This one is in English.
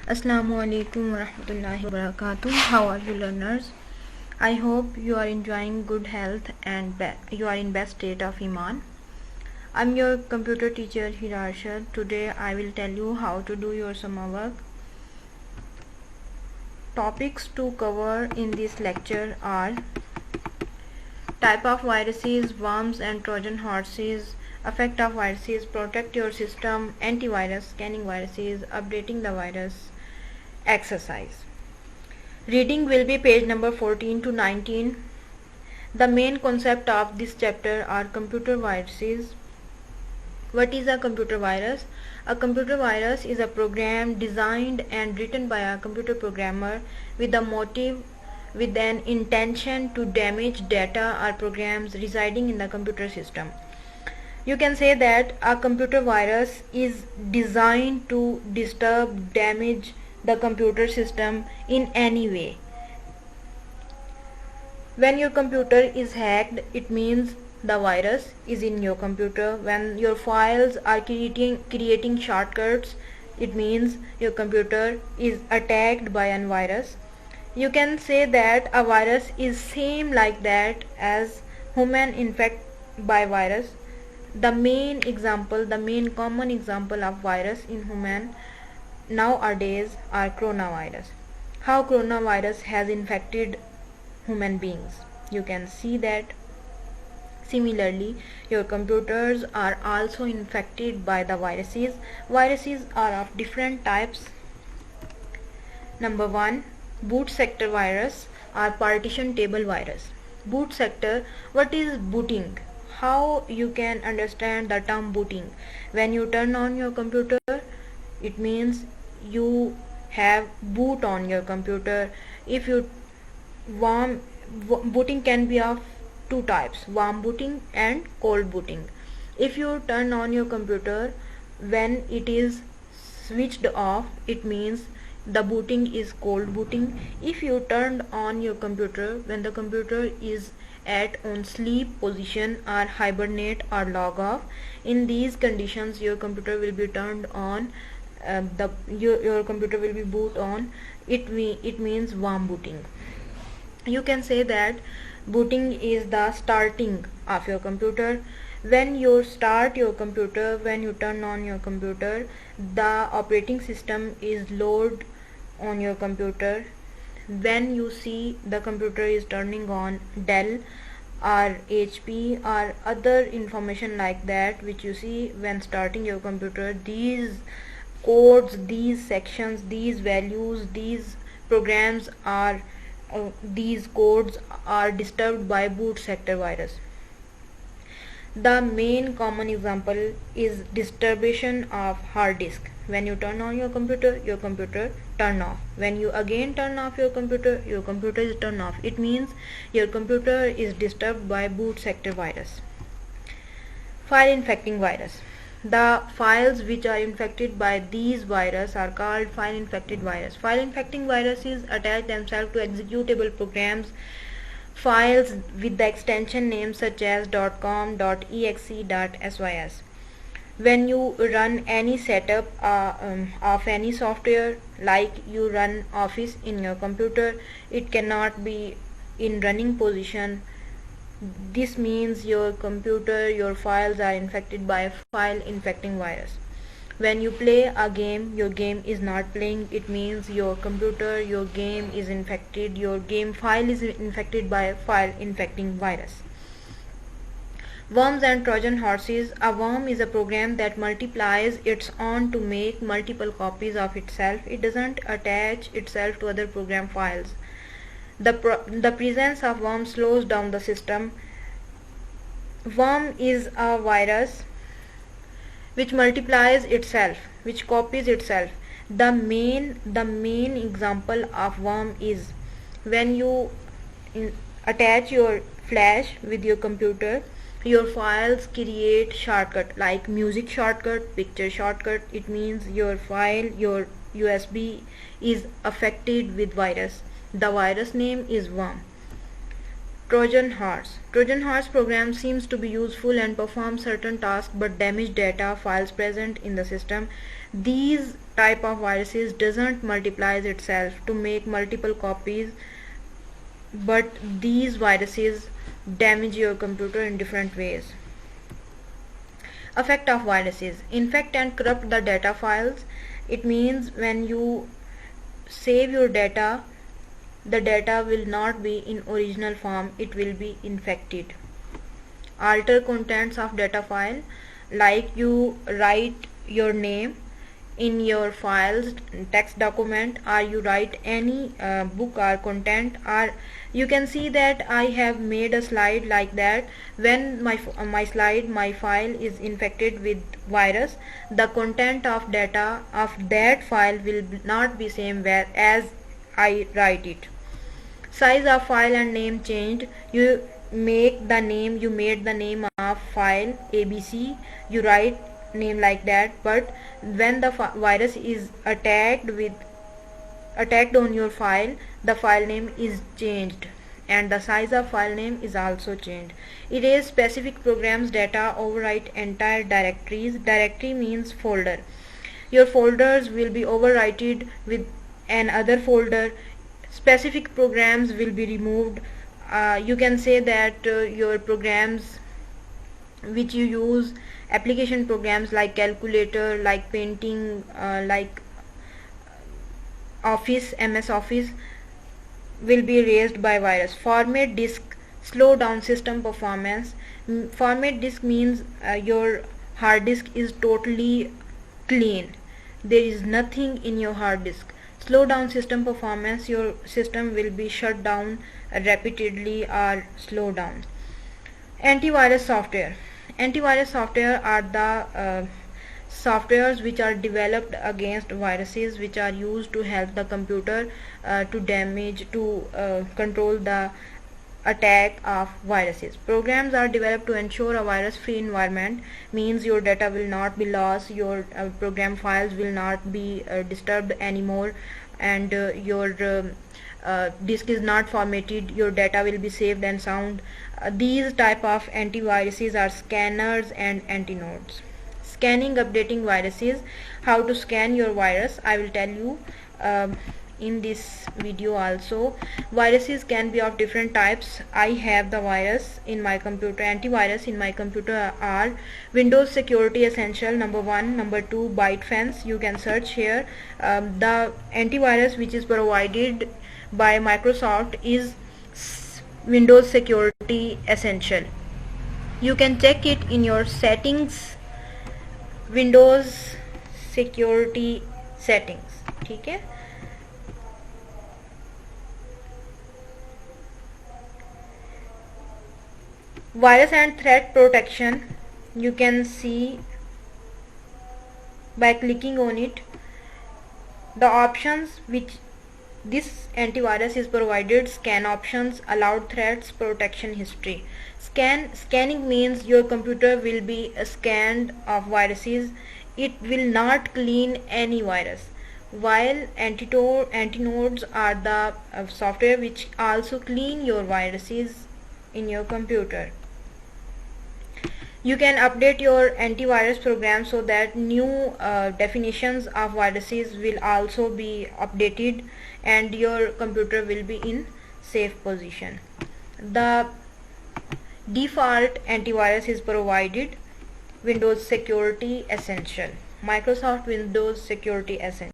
Assalamualaikum warahmatullahi wabarakatuh. How are you learners? I hope you are enjoying good health and you are in best state of Iman. I'm your computer teacher Hirarshad. Today I will tell you how to do your summer work. Topics to cover in this lecture are type of viruses, worms and Trojan horses, effect of viruses, protect your system, antivirus, scanning viruses, updating the virus, exercise. Reading will be page number 14 to 19. The main concept of this chapter are computer viruses. What is a computer virus? A computer virus is a program designed and written by a computer programmer with a motive, with an intention to damage data or programs residing in the computer system. You can say that a computer virus is designed to disturb, damage the computer system in any way. When your computer is hacked, it means the virus is in your computer. When your files are creating shortcuts, it means your computer is attacked by a virus. You can say that a virus is same like that as human infect by virus. The main common example of virus in human nowadays are coronavirus. How coronavirus has infected human beings. You can see that. Similarly, your computers are also infected by the viruses. Viruses are of different types. Number 1, boot sector virus or partition table virus. Boot sector, what is booting? How you can understand the term booting? When you turn on your computer, it means you have boot on your computer. If you booting can be of two types, warm booting and cold booting. If you turn on your computer when it is switched off, it means the booting is cold booting. If you turned on your computer when the computer is at on sleep position or hibernate or log off, in these conditions your computer will be turned on, your computer will be boot on. It means warm booting. You can say that booting is the starting of your computer. When you start your computer, when you turn on your computer, the operating system is loaded on your computer. When you see the computer is turning on Dell or HP or other information like that which you see when starting your computer, these codes, these sections, these values, these programs are these codes are disturbed by boot sector virus. The main common example is disturbance of hard disk. When you turn on your computer turn off. When you again turn off your computer is turned off. It means your computer is disturbed by boot sector virus. File infecting virus. The files which are infected by these viruses are called file infected virus. File infecting viruses attach themselves to executable programs, files with the extension names such as .com, .exe, .sys. When you run any setup of any software, like you run Office in your computer, it cannot be in running position. This means your computer, your files are infected by a file infecting virus. When you play a game, your game is not playing. It means your computer, your game is infected. Your game file is infected by a file infecting virus. Worms and Trojan horses. A worm is a program that multiplies its own to make multiple copies of itself. It doesn't attach itself to other program files. The presence of worm slows down the system. Worm is a virus which multiplies itself, which copies itself. The main example of worm is when you attach your flash with your computer, your files create shortcut like music shortcut, picture shortcut. It means your file, your USB is affected with virus. The virus name is worm. Trojan horse. Trojan horse program seems to be useful and perform certain tasks but damage data files present in the system. These type of viruses doesn't multiply itself to make multiple copies, but these viruses damage your computer in different ways. Effect of viruses: infect and corrupt the data files. It means when you save your data, the data will not be in original form, it will be infected. Alter contents of data file, like you write your name in your files text document, or you write any book or content, or you can see that I have made a slide like that. When my file is infected with virus, the content of data of that file will not be same where as I write it. Size of file and name changed. You made the name of file ABC, you write name like that, but when the virus is attacked on your file, the file name is changed and the size of file name is also changed. Erase specific programs data, overwrite entire directories. Directory means folder. Your folders will be overwritten with another folder. Specific programs will be removed. You can say that your programs which you use, application programs like calculator, like painting, like Office, MS Office, will be erased by virus. Format disk, slow down system performance. Format disk means your hard disk is totally clean, there is nothing in your hard disk. Slow down system performance, your system will be shut down repeatedly or slow down. Antivirus software. Antivirus software are the softwares which are developed against viruses, which are used to help the computer to control the attack of viruses. Programs are developed to ensure a virus-free environment, means your data will not be lost, your program files will not be disturbed anymore, and your disk is not formatted, your data will be saved and sound. These type of antiviruses are scanners and antinodes. Scanning, updating viruses. How to scan your virus, I will tell you in this video also. Viruses can be of different types. I have the virus in my computer, antivirus in my computer are Windows Security Essential number 1, number 2 ByteFence, you can search here. The antivirus which is provided by Microsoft is Windows Security Essential. You can check it in your settings, Windows Security settings, ठीक है. Virus and threat protection, you can see by clicking on it the options which this antivirus is provided. Scan options, allowed threats, protection history. Scanning means your computer will be scanned of viruses, it will not clean any virus, while antinodes are the software which also clean your viruses in your computer. You can update your antivirus program so that new definitions of viruses will also be updated and your computer will be in safe position. The default antivirus is provided Windows Security Essential, Microsoft Windows Security Essential.